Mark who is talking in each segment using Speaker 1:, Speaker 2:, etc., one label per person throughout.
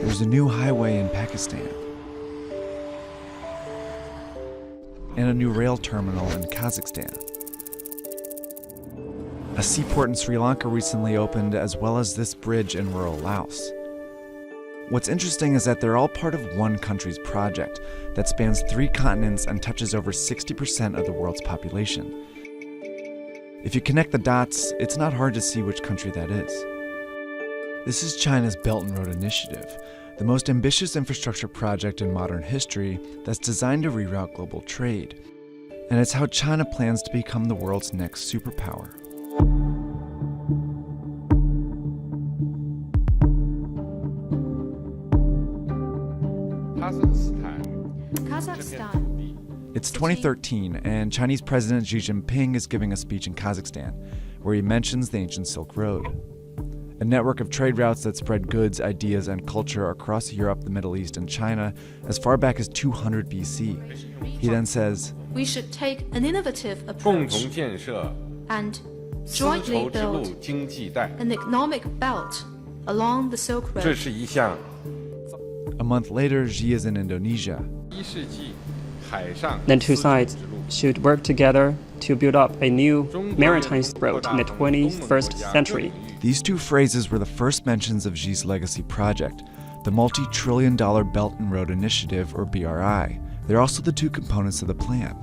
Speaker 1: There's a new highway in Pakistan, and a new rail terminal in Kazakhstan. A seaport in Sri Lanka recently opened, as well as this bridge in rural Laos. What's interesting is that they're all part of one country's project that spans 3 continents and touches over 60% of the world's population. If you connect the dots, it's not hard to see which country that is. This is China's Belt and Road Initiative, the most ambitious infrastructure project in modern history that's designed to reroute global trade. And it's how China plans to become the world's next superpower.
Speaker 2: Kazakhstan.
Speaker 1: It's 2013, and Chinese President Xi Jinping is giving a speech in Kazakhstan, where he mentions the ancient Silk Road, a network of trade routes that spread goods, ideas, and culture across Europe, the Middle East, and China as far back as 200 BC. He then says,
Speaker 2: "We should take an innovative approach and jointly build an economic belt along the Silk Road."
Speaker 1: A month later, Xi is in Indonesia.
Speaker 3: The two sides should work together to build up a new maritime road in the 21st century.
Speaker 1: These two phrases were the first mentions of Xi's legacy project, the multi-trillion-dollar Belt and Road Initiative, or BRI. They're also the two components of the plan.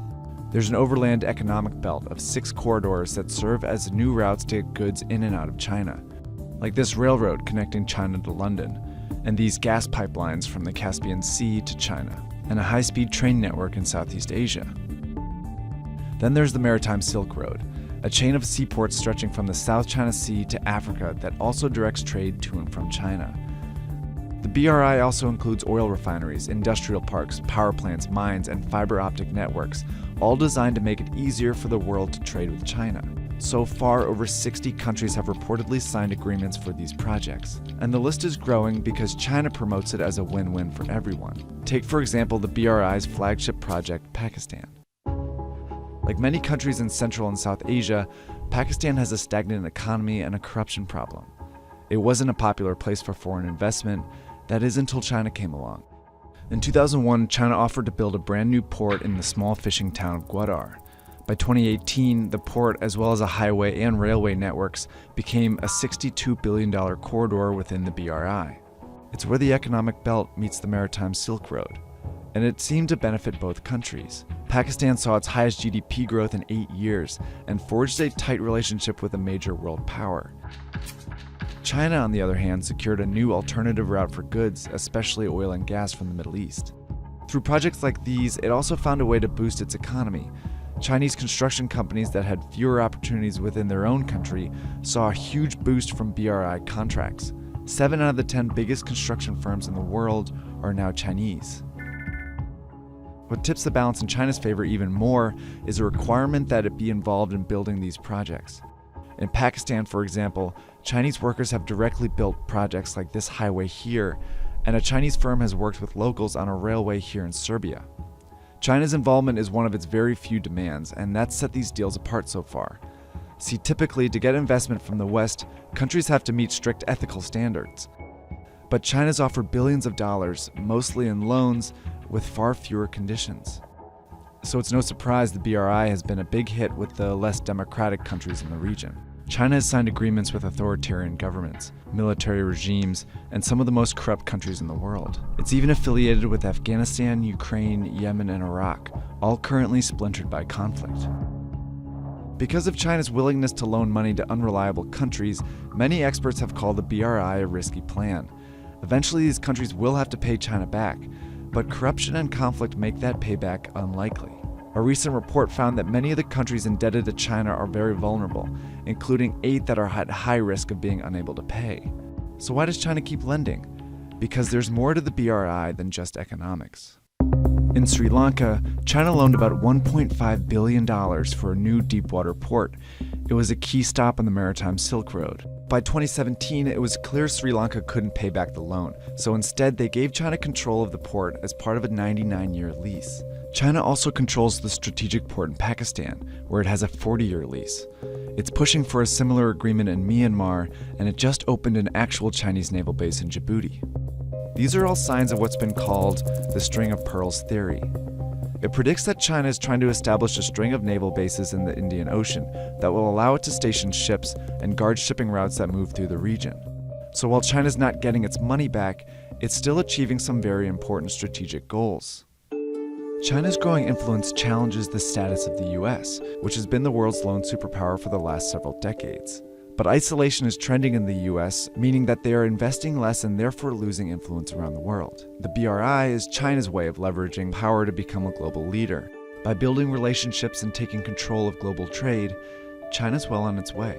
Speaker 1: There's an overland economic belt of 6 corridors that serve as new routes to get goods in and out of China, like this railroad connecting China to London, and these gas pipelines from the Caspian Sea to China, and a high-speed train network in Southeast Asia. Then there's the Maritime Silk Road, a chain of seaports stretching from the South China Sea to Africa that also directs trade to and from China. The BRI also includes oil refineries, industrial parks, power plants, mines, and fiber optic networks, all designed to make it easier for the world to trade with China. So far, over 60 countries have reportedly signed agreements for these projects. And the list is growing because China promotes it as a win-win for everyone. Take, for example, the BRI's flagship project, Pakistan. Like many countries in Central and South Asia, Pakistan has a stagnant economy and a corruption problem. It wasn't a popular place for foreign investment, that is until China came along. In 2001, China offered to build a brand new port in the small fishing town of Gwadar. By 2018, the port, as well as a highway and railway networks, became a $62 billion corridor within the BRI. It's where the economic belt meets the Maritime Silk Road, and it seemed to benefit both countries. Pakistan saw its highest GDP growth in 8 years and forged a tight relationship with a major world power. China, on the other hand, secured a new alternative route for goods, especially oil and gas from the Middle East. Through projects like these, it also found a way to boost its economy. Chinese construction companies that had fewer opportunities within their own country saw a huge boost from BRI contracts. 7 out of the 10 biggest construction firms in the world are now Chinese. What tips the balance in China's favor even more is a requirement that it be involved in building these projects. In Pakistan, for example, Chinese workers have directly built projects like this highway here, and a Chinese firm has worked with locals on a railway here in Serbia. China's involvement is one of its very few demands, and that's set these deals apart so far. See, typically, to get investment from the West, countries have to meet strict ethical standards. But China's offered billions of dollars, mostly in loans, with far fewer conditions. So it's no surprise the BRI has been a big hit with the less democratic countries in the region. China has signed agreements with authoritarian governments, military regimes, and some of the most corrupt countries in the world. It's even affiliated with Afghanistan, Ukraine, Yemen, and Iraq, all currently splintered by conflict. Because of China's willingness to loan money to unreliable countries, many experts have called the BRI a risky plan. Eventually, these countries will have to pay China back, but corruption and conflict make that payback unlikely. A recent report found that many of the countries indebted to China are very vulnerable, including 8 that are at high risk of being unable to pay. So why does China keep lending? Because there's more to the BRI than just economics. In Sri Lanka, China loaned about $1.5 billion for a new deepwater port. It was a key stop on the Maritime Silk Road. By 2017, it was clear Sri Lanka couldn't pay back the loan, so instead they gave China control of the port as part of a 99-year lease. China also controls the strategic port in Pakistan, where it has a 40-year lease. It's pushing for a similar agreement in Myanmar, and it just opened an actual Chinese naval base in Djibouti. These are all signs of what's been called the string of pearls theory. It predicts that China is trying to establish a string of naval bases in the Indian Ocean that will allow it to station ships and guard shipping routes that move through the region. So while China's not getting its money back, it's still achieving some very important strategic goals. China's growing influence challenges the status of the US, which has been the world's lone superpower for the last several decades. But isolation is trending in the US, meaning that they are investing less and therefore losing influence around the world. The BRI is China's way of leveraging power to become a global leader. By building relationships and taking control of global trade, China's well on its way.